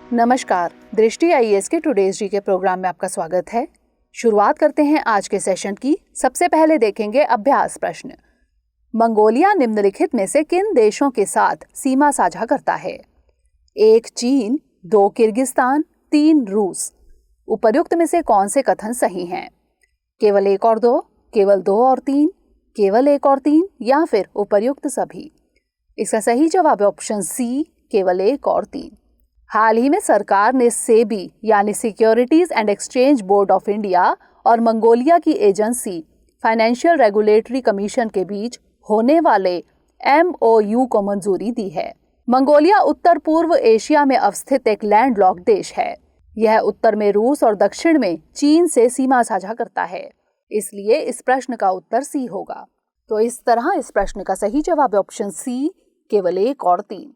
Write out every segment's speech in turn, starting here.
नमस्कार, दृष्टि आईएएस के टुडेज जी के प्रोग्राम में आपका स्वागत है। शुरुआत करते हैं आज के सेशन की। सबसे पहले देखेंगे अभ्यास प्रश्न। मंगोलिया निम्नलिखित में से किन देशों के साथ सीमा साझा करता है? 1 चीन, 2 किर्गिस्तान, 3 रूस। उपर्युक्त में से कौन से कथन सही हैं? केवल 1 और 2, केवल 2 और 3, केवल 1 और 3 या फिर उपर्युक्त सभी? इसका सही जवाब है ऑप्शन सी, केवल 1 और 3। हाल ही में सरकार ने सेबी यानी securities and exchange board of India और मंगोलिया की एजेंसी फाइनेंशियल रेगुलेटरी कमीशन के बीच होने वाले MOU को मंजूरी दी है। मंगोलिया उत्तर पूर्व एशिया में अवस्थित एक लैंडलॉक देश है। यह उत्तर में रूस और दक्षिण में चीन से सीमा साझा करता है, इसलिए इस प्रश्न का उत्तर सी होगा। तो इस तरह इस प्रश्न का सही जवाब है ऑप्शन सी, केवल 1 और 3।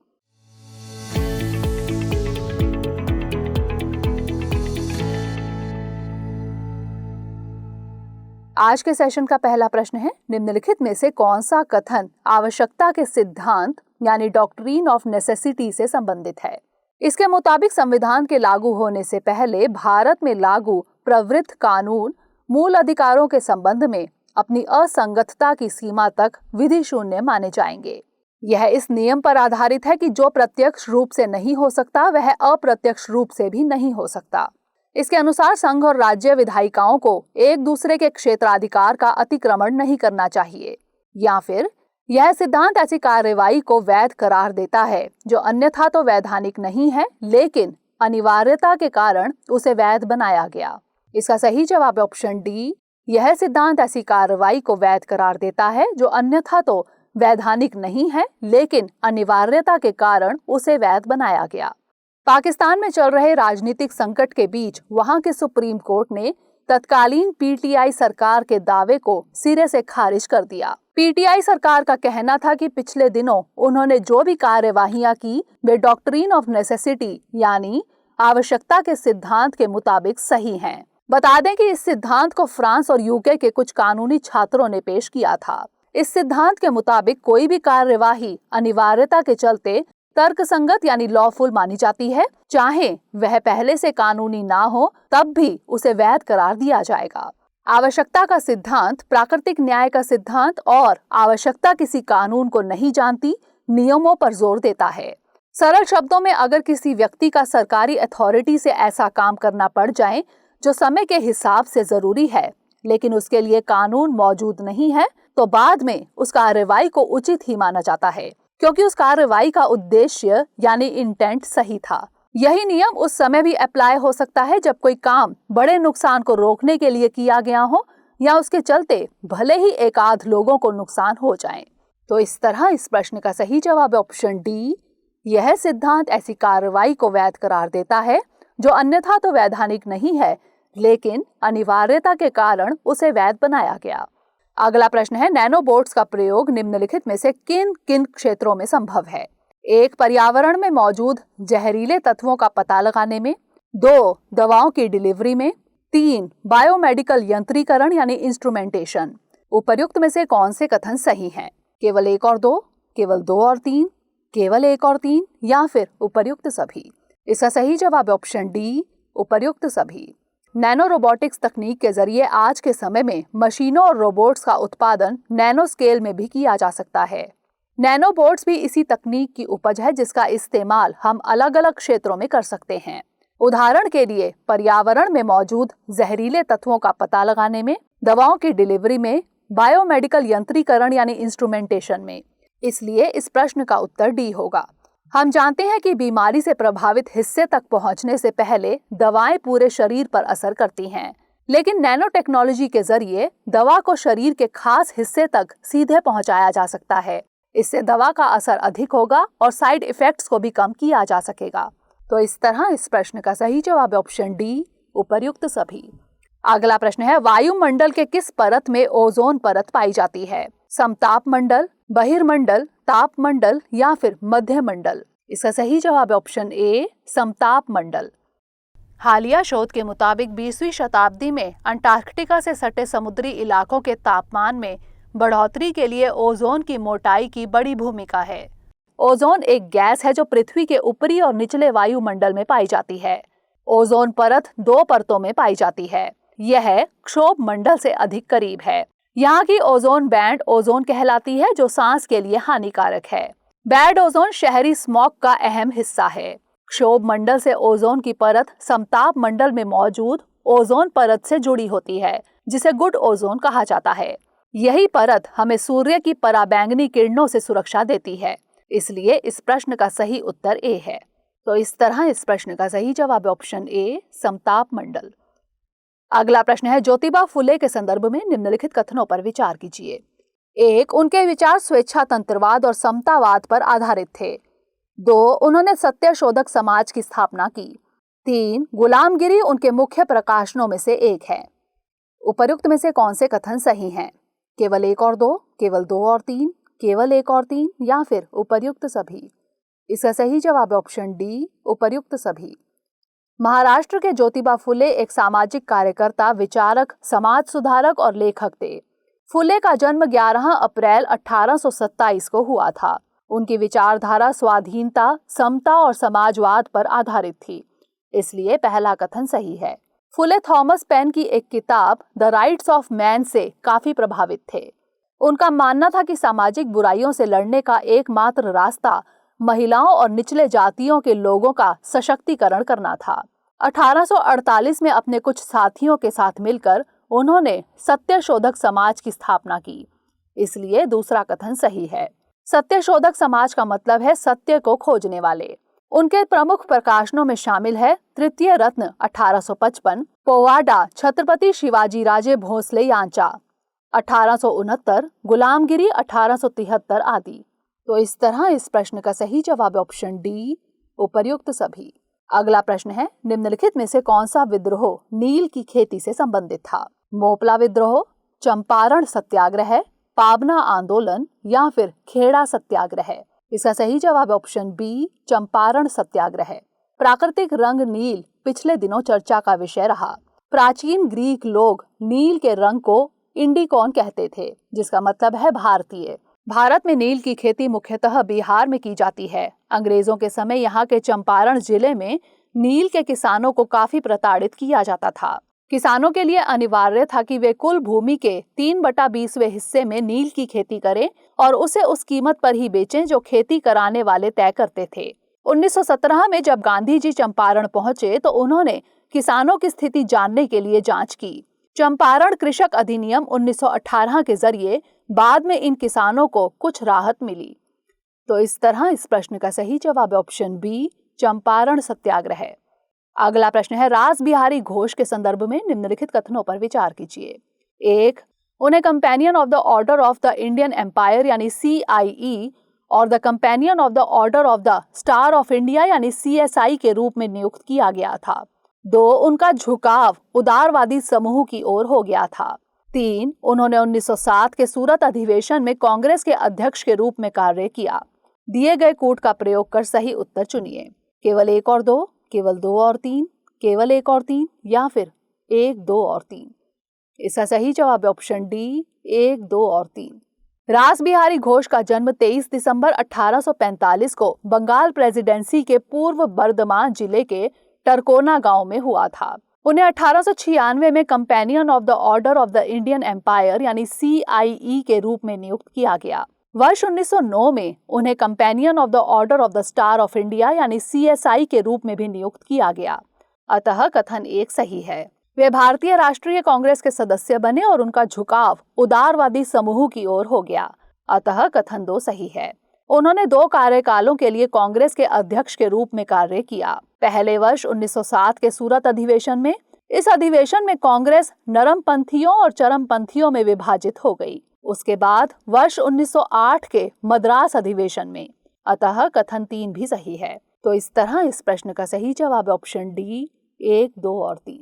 आज के सेशन का पहला प्रश्न है, निम्नलिखित में से कौन सा कथन आवश्यकता के सिद्धांत यानी डॉक्ट्रिन ऑफ नेसेसिटी से संबंधित है? इसके मुताबिक संविधान के लागू होने से पहले भारत में लागू प्रवृत्त कानून मूल अधिकारों के संबंध में अपनी असंगतता की सीमा तक विधि शून्य माने जाएंगे। यह इस नियम पर आधारित है कि जो प्रत्यक्ष रूप से नहीं हो सकता वह अप्रत्यक्ष रूप से भी नहीं हो सकता। इसके अनुसार संघ और राज्य विधायिकाओं को एक दूसरे के क्षेत्राधिकार का अतिक्रमण नहीं करना चाहिए, या फिर यह सिद्धांत ऐसी कार्यवाही को वैध करार देता है जो अन्यथा तो वैधानिक नहीं है लेकिन अनिवार्यता के कारण उसे वैध बनाया गया। इसका सही जवाब है ऑप्शन डी। यह सिद्धांत ऐसी कार्यवाही को वैध करार देता है जो अन्यथा तो वैधानिक नहीं है लेकिन अनिवार्यता के कारण उसे वैध बनाया गया। पाकिस्तान में चल रहे राजनीतिक संकट के बीच वहां के सुप्रीम कोर्ट ने तत्कालीन पीटीआई सरकार के दावे को सिरे से खारिज कर दिया। पीटीआई सरकार का कहना था कि पिछले दिनों उन्होंने जो भी कार्यवाहियां की वे डॉक्ट्रिन ऑफ नेसेसिटी यानी आवश्यकता के सिद्धांत के मुताबिक सही हैं। बता दें कि इस सिद्धांत को फ्रांस और यूके के कुछ कानूनी छात्रों ने पेश किया था। इस सिद्धांत के मुताबिक कोई भी कार्यवाही अनिवार्यता के चलते तर्कसंगत यानी लॉफुल मानी जाती है, चाहे वह पहले से कानूनी ना हो तब भी उसे वैध करार दिया जाएगा। आवश्यकता का सिद्धांत प्राकृतिक न्याय का सिद्धांत और आवश्यकता किसी कानून को नहीं जानती नियमों पर जोर देता है। सरल शब्दों में अगर किसी व्यक्ति का सरकारी अथॉरिटी से ऐसा काम करना पड़ जाए जो समय के हिसाब से जरूरी है लेकिन उसके लिए कानून मौजूद नहीं है तो बाद में उस कार्रवाई को उचित ही माना जाता है क्योंकि उस कार्रवाई का उद्देश्य यानी इंटेंट सही था। यही नियम उस समय भी अप्लाई हो सकता है जब कोई काम बड़े नुकसान को रोकने के लिए किया गया हो या उसके चलते भले ही एक आध लोगों को नुकसान हो जाए। तो इस तरह इस प्रश्न का सही जवाब है ऑप्शन डी। यह सिद्धांत ऐसी कार्रवाई को वैध करार देता है जो अन्यथा तो वैधानिक नहीं है लेकिन अनिवार्यता के कारण उसे वैध बनाया गया। अगला प्रश्न है, नैनोबोट्स का प्रयोग निम्नलिखित में से किन किन क्षेत्रों में संभव है? 1 पर्यावरण में मौजूद जहरीले तत्वों का पता लगाने में, 2 दवाओं की डिलीवरी में, 3 बायोमेडिकल यंत्रीकरण यानी इंस्ट्रूमेंटेशन। उपर्युक्त में से कौन से कथन सही हैं? केवल 1 और 2, केवल 2 और 3, केवल 1 और 3 या फिर उपर्युक्त सभी? इसका सही जवाब है ऑप्शन डी, उपर्युक्त सभी। नैनो रोबोटिक्स तकनीक के जरिए आज के समय में मशीनों और रोबोट्स का उत्पादन नैनो स्केल में भी किया जा सकता है। नैनोबोट्स भी इसी तकनीक की उपज है जिसका इस्तेमाल हम अलग अलग क्षेत्रों में कर सकते हैं। उदाहरण के लिए पर्यावरण में मौजूद जहरीले तत्वों का पता लगाने में, दवाओं की डिलीवरी में, बायोमेडिकल यंत्रीकरण यानी इंस्ट्रूमेंटेशन में। इसलिए इस प्रश्न का उत्तर डी होगा। हम जानते हैं कि बीमारी से प्रभावित हिस्से तक पहुंचने से पहले दवाएं पूरे शरीर पर असर करती हैं, लेकिन नैनो टेक्नोलॉजी के जरिए दवा को शरीर के खास हिस्से तक सीधे पहुंचाया जा सकता है। इससे दवा का असर अधिक होगा और साइड इफेक्ट्स को भी कम किया जा सकेगा। तो इस तरह इस प्रश्न का सही जवाब है ऑप्शन डी, उपर्युक्त सभी। अगला प्रश्न है, वायुमंडल के किस परत में ओजोन परत पाई जाती है? समताप मंडल, बहिर्मंडल, ताप मंडल या फिर मध्य मंडल? इसका सही जवाब है ऑप्शन ए, समताप मंडल। हालिया शोध के मुताबिक 20वीं शताब्दी में अंटार्कटिका से सटे समुद्री इलाकों के तापमान में बढ़ोतरी के लिए ओजोन की मोटाई की बड़ी भूमिका है। ओजोन एक गैस है जो पृथ्वी के ऊपरी और निचले वायुमंडल में पाई जाती है। ओजोन परत 2 परतों में पाई जाती है। यह क्षोभ मंडल से अधिक करीब है। यहाँ की ओजोन बैंड ओजोन कहलाती है, जो सांस के लिए हानिकारक है। बैड ओजोन शहरी स्मॉग का अहम हिस्सा है। क्षोभ मंडल से ओजोन की परत समताप मंडल में मौजूद ओजोन परत से जुड़ी होती है, जिसे गुड ओजोन कहा जाता है। यही परत हमें सूर्य की पराबैंगनी किरणों से सुरक्षा देती है। इसलिए इस प्रश्न का सही उत्तर ए है। तो इस तरह इस प्रश्न का सही जवाब ऑप्शन ए, समताप मंडल। अगला प्रश्न है, ज्योतिबा फुले के संदर्भ में निम्नलिखित कथनों पर विचार कीजिए। 1. उनके विचार स्वेच्छातंत्रवाद और समतावाद पर आधारित थे। 2. उन्होंने सत्यशोधक समाज की स्थापना की। 3. गुलामगिरी उनके मुख्य प्रकाशनों में से एक है। उपर्युक्त में से कौन से कथन सही हैं? केवल 1 और 2, केवल 2 और 3, केवल 1 और 3 या फिर उपर्युक्त सभी? इसका सही जवाब ऑप्शन डी, उपर्युक्त सभी। महाराष्ट्र के ज्योतिबा फुले एक सामाजिक कार्यकर्ता, विचारक, समाज सुधारक और लेखक थे। फुले का जन्म 11 अप्रैल 1827 को हुआ था। उनकी विचारधारा स्वाधीनता, समता और समाजवाद पर आधारित थी। इसलिए पहला कथन सही है। फुले थॉमस पेन की एक किताब द राइट्स ऑफ मैन से काफी प्रभावित थे। उनका मानना था कि सामाजिक बुराइयों से लड़ने का एकमात्र रास्ता महिलाओं और निचले जातियों के लोगों का सशक्तिकरण करना था। 1848 में अपने कुछ साथियों के साथ मिलकर उन्होंने सत्यशोधक समाज की स्थापना की। इसलिए दूसरा कथन सही है। सत्यशोधक समाज का मतलब है सत्य को खोजने वाले। उनके प्रमुख प्रकाशनों में शामिल है तृतीय रत्न 1855, पोवाडा छत्रपति शिवाजी राजे भोसले यांचा 1869, गुलामगिरी 1873 आदि। तो इस तरह इस प्रश्न का सही जवाब ऑप्शन डी, उपर्युक्त सभी। अगला प्रश्न है, निम्नलिखित में से कौन सा विद्रोह नील की खेती से संबंधित था? मोपला विद्रोह, चंपारण सत्याग्रह, पाबना आंदोलन या फिर खेड़ा सत्याग्रह? इसका सही जवाब ऑप्शन बी, चंपारण सत्याग्रह। प्राकृतिक रंग नील पिछले दिनों चर्चा का विषय रहा। प्राचीन ग्रीक लोग नील के रंग को इंडिकॉन कहते थे, जिसका मतलब है भारतीय। भारत में नील की खेती मुख्यतः बिहार में की जाती है। अंग्रेजों के समय यहाँ के चंपारण जिले में नील के किसानों को काफी प्रताड़ित किया जाता था। किसानों के लिए अनिवार्य था कि वे कुल भूमि के 3/20 हिस्से में नील की खेती करें और उसे उस कीमत पर ही बेचें जो खेती कराने वाले तय करते थे। 1917 में जब गांधी जी चंपारण पहुंचे तो उन्होंने किसानों की स्थिति जानने के लिए जांच की। चंपारण कृषक अधिनियम 1918 के जरिए बाद में इन किसानों को कुछ राहत मिली। तो इस तरह इस प्रश्न का सही जवाब ऑप्शन बी, चंपारण सत्याग्रह। अगला प्रश्न है, रास बिहारी घोष के संदर्भ में निम्नलिखित कथनों पर विचार कीजिए। 1. उन्हें companion of the order of the Indian empire यानी CIE और the companion of the order of the star of India यानी CSI के रूप में नियुक्त किया गया था। 2. उनका झुकाव उदारवादी समूह की ओर हो गया था। 3. उन्होंने 1907 के सूरत अधिवेशन में कांग्रेस के अध्यक्ष के रूप में कार्य किया। दिए गए कूट का प्रयोग कर सही उत्तर चुनिए। केवल 1 और 2, केवल 2 और 3, केवल 1 और 3 या फिर 1, 2 और 3? इसका सही जवाब ऑप्शन डी, 1, 2 और 3। रास बिहारी घोष का जन्म 23 दिसंबर 1845 को बंगाल प्रेसिडेंसी के पूर्व बर्धमान जिले के टरकोना गांव में हुआ था। उन्हें 1896 में companion of the order of the Indian empire यानी CIE के रूप में नियुक्त किया गया। वर्ष 1909 में उन्हें companion of the order of the star of India यानी CSI के रूप में भी नियुक्त किया गया। अतः कथन 1 सही है। वे भारतीय राष्ट्रीय कांग्रेस के सदस्य बने और उनका झुकाव उदारवादी समूह की ओर हो गया। अतः कथन 2 सही है। उन्होंने 2 कार्यकालों के लिए कांग्रेस के अध्यक्ष के रूप में कार्य किया। पहले वर्ष 1907 के सूरत अधिवेशन में। इस अधिवेशन में कांग्रेस नरमपंथियों और चरमपंथियों में विभाजित हो गई। उसके बाद वर्ष 1908 के मद्रास अधिवेशन में। अतः कथन 3 भी सही है। तो इस तरह इस प्रश्न का सही जवाब ऑप्शन डी, 1, 2 और 3।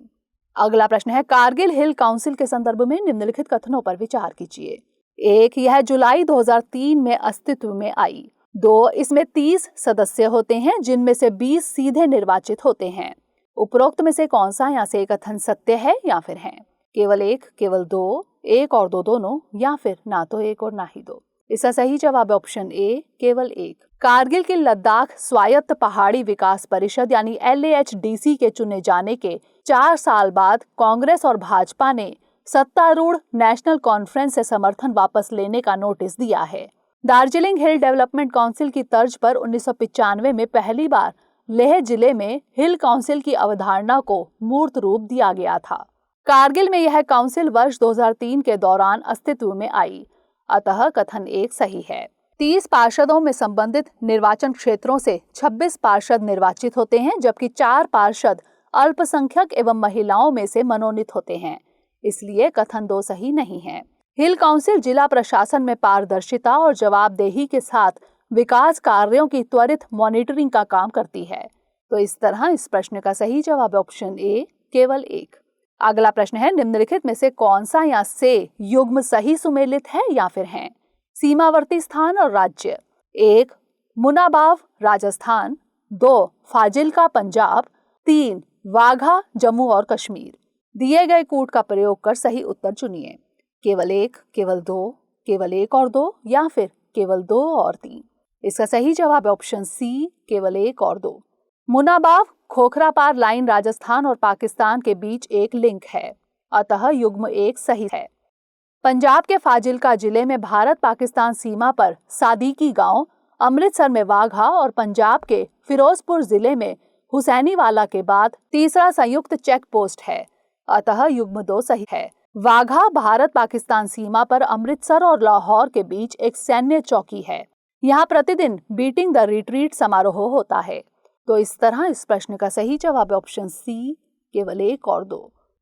अगला प्रश्न है, कारगिल हिल काउंसिल के संदर्भ में निम्नलिखित कथनों पर विचार कीजिए। 1. यह जुलाई 2003 में अस्तित्व में आई। 2. इसमें 30 सदस्य होते हैं जिनमें से 20 सीधे निर्वाचित होते हैं। उपरोक्त में से कौन सा यहाँ से कथन सत्य है या फिर है? केवल 1, केवल 2, 1 और 2 दोनों या फिर ना तो 1 और ना ही 2? इसका सही जवाब ऑप्शन ए, केवल एक। कारगिल की लद्दाख स्वायत्त पहाड़ी विकास परिषद यानी LAHDC के चुने जाने के 4 साल बाद कांग्रेस और भाजपा ने सत्तारूढ़ नेशनल कॉन्फ्रेंस से समर्थन वापस लेने का नोटिस दिया है। दार्जिलिंग हिल डेवलपमेंट काउंसिल की तर्ज पर 1995 में पहली बार लेह जिले में हिल काउंसिल की अवधारणा को मूर्त रूप दिया गया था। कारगिल में यह काउंसिल वर्ष 2003 के दौरान अस्तित्व में आई, अतः कथन एक सही है। 30 पार्षदों में संबंधित निर्वाचन क्षेत्रों से 26 पार्षद निर्वाचित होते हैं, जबकि 4 पार्षद अल्पसंख्यक एवं महिलाओं में से मनोनीत होते हैं, इसलिए कथन 2 सही नहीं है। हिल काउंसिल जिला प्रशासन में पारदर्शिता और जवाबदेही के साथ विकास कार्यों की त्वरित मॉनिटरिंग का काम करती है। तो इस तरह इस प्रश्न का सही जवाब ऑप्शन ए, केवल एक। अगला प्रश्न है, निम्नलिखित में से कौन सा या से युग्म सही सुमेलित है या फिर हैं? सीमावर्ती स्थान और राज्य। 1 मुनाबाव राजस्थान, 2 फाजिल्का पंजाब, 3 वाघा जम्मू और कश्मीर। दिए गए कूट का प्रयोग कर सही उत्तर चुनिए। केवल 1, केवल 2, केवल 1 और 2 या फिर केवल 2 और 3। इसका सही जवाब ऑप्शन सी, केवल 1 और 2। मुनाबाव खोखरापार लाइन राजस्थान और पाकिस्तान के बीच एक लिंक है, अतः युग्म 1 सही है। पंजाब के फाजिल्का जिले में भारत पाकिस्तान सीमा पर सादिकी गांव, अमृतसर में वाघा और पंजाब के फिरोजपुर जिले में हुसैनीवाला के बाद तीसरा संयुक्त चेक पोस्ट है, अतः युग्म 2 सही है। वाघा भारत पाकिस्तान सीमा पर अमृतसर और लाहौर के बीच एक सैन्य चौकी है। यहाँ प्रतिदिन बीटिंग द रिट्रीट समारोह होता है। तो इस तरह इस प्रश्न का सही जवाब ऑप्शन सी, केवल 1 और 2।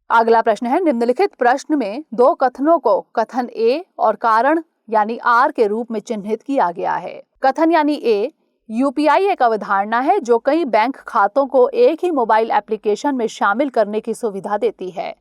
अगला प्रश्न है, निम्नलिखित प्रश्न में 2 कथनों को कथन ए और कारण यानी आर के रूप में चिन्हित किया गया है। कथन यानी ए, यूपीआई एक अवधारणा है जो कई बैंक खातों को एक ही मोबाइल एप्लीकेशन में शामिल करने की सुविधा देती है।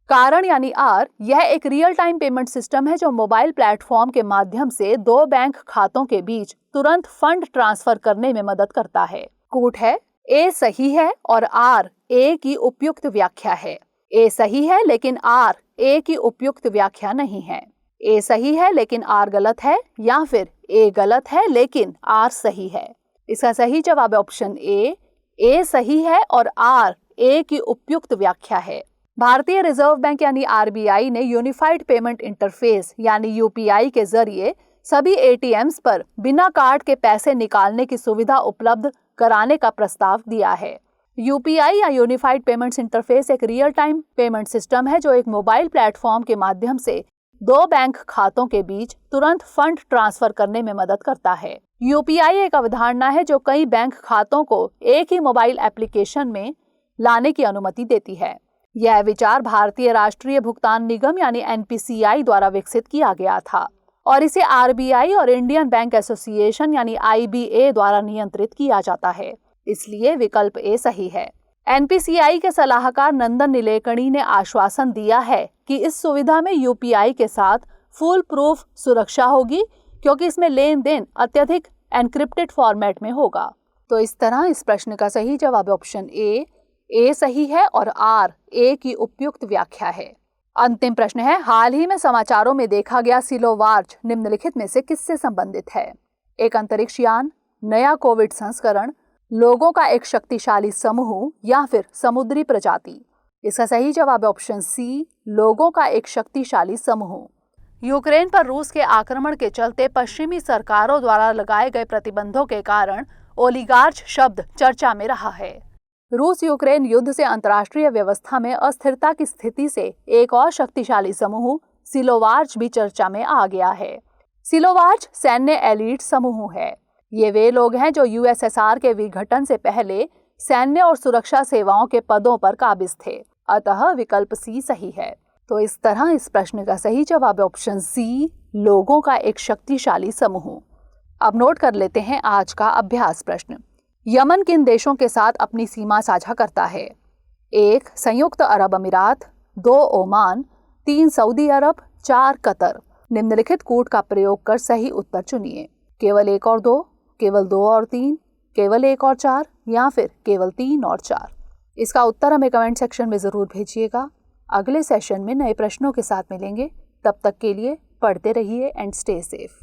कारण यानी आर, यह एक रियल टाइम पेमेंट सिस्टम है जो मोबाइल प्लेटफॉर्म के माध्यम से 2 बैंक खातों के बीच तुरंत फंड ट्रांसफर करने में मदद करता है। कूट है, ए सही है और आर ए की उपयुक्त व्याख्या है। ए सही है लेकिन आर ए की उपयुक्त व्याख्या नहीं है। ए सही है लेकिन आर गलत है, या फिर ए गलत है लेकिन आर सही है। इसका सही जवाब ऑप्शन ए सही है और आर ए की उपयुक्त व्याख्या है। भारतीय रिजर्व बैंक यानी आरबीआई ने यूनिफाइड पेमेंट इंटरफेस यानी यूपीआई के जरिए सभी एटीएम्स पर बिना कार्ड के पैसे निकालने की सुविधा उपलब्ध कराने का प्रस्ताव दिया है। यूपीआई या यूनिफाइड पेमेंट्स इंटरफेस एक रियल टाइम पेमेंट सिस्टम है जो एक मोबाइल प्लेटफॉर्म के माध्यम से 2 बैंक खातों के बीच तुरंत फंड ट्रांसफर करने में मदद करता है। यूपीआई एक अवधारणा है जो कई बैंक खातों को एक ही मोबाइल एप्लीकेशन में लाने की अनुमति देती है। यह विचार भारतीय राष्ट्रीय भुगतान निगम यानी एनपीसीआई द्वारा विकसित किया गया था और इसे आरबीआई और इंडियन बैंक एसोसिएशन यानी आईबीए द्वारा नियंत्रित किया जाता है, इसलिए विकल्प ए सही है। एनपीसीआई के सलाहकार नंदन नीलेकणी ने आश्वासन दिया है कि इस सुविधा में यूपीआई के साथ फुल प्रूफ सुरक्षा होगी क्योंकि इसमें लेन देन अत्यधिक एनक्रिप्टेड फॉर्मेट में होगा। तो इस तरह इस प्रश्न का सही जवाब ऑप्शन ए सही है और आर ए की उपयुक्त व्याख्या है। अंतिम प्रश्न है, हाल ही में समाचारों में देखा गया सिलोवार्च निम्नलिखित में से किससे संबंधित है? एक अंतरिक्ष यान, नया कोविड संस्करण, लोगों का एक शक्तिशाली समूह या फिर समुद्री प्रजाति। इसका सही जवाब ऑप्शन सी, लोगों का एक शक्तिशाली समूह। यूक्रेन पर रूस के आक्रमण के चलते पश्चिमी सरकारों द्वारा लगाए गए प्रतिबंधों के कारण ओलिगार्च शब्द चर्चा में रहा है। रूस यूक्रेन युद्ध से अंतर्राष्ट्रीय व्यवस्था में अस्थिरता की स्थिति से एक और शक्तिशाली समूह सिलोवार्च भी चर्चा में आ गया है। सिलोवार्च सैन्य एलीट समूह है। ये वे लोग हैं जो यूएसएसआर के विघटन से पहले सैन्य और सुरक्षा सेवाओं के पदों पर काबिज थे, अतः विकल्प सी सही है। तो इस तरह इस प्रश्न का सही जवाब ऑप्शन सी, लोगों का एक शक्तिशाली समूह। अब नोट कर लेते हैं आज का अभ्यास प्रश्न। यमन किन देशों के साथ अपनी सीमा साझा करता है? 1 संयुक्त अरब अमीरात, 2 ओमान, 3 सऊदी अरब, 4 कतर। निम्नलिखित कूट का प्रयोग कर सही उत्तर चुनिए। केवल 1 और 2, केवल 2 और 3, केवल 1 और 4 या फिर केवल 3 और 4। इसका उत्तर हमें कमेंट सेक्शन में जरूर भेजिएगा। अगले सेशन में नए प्रश्नों के साथ मिलेंगे। तब तक के लिए पढ़ते रहिए एंड स्टे सेफ।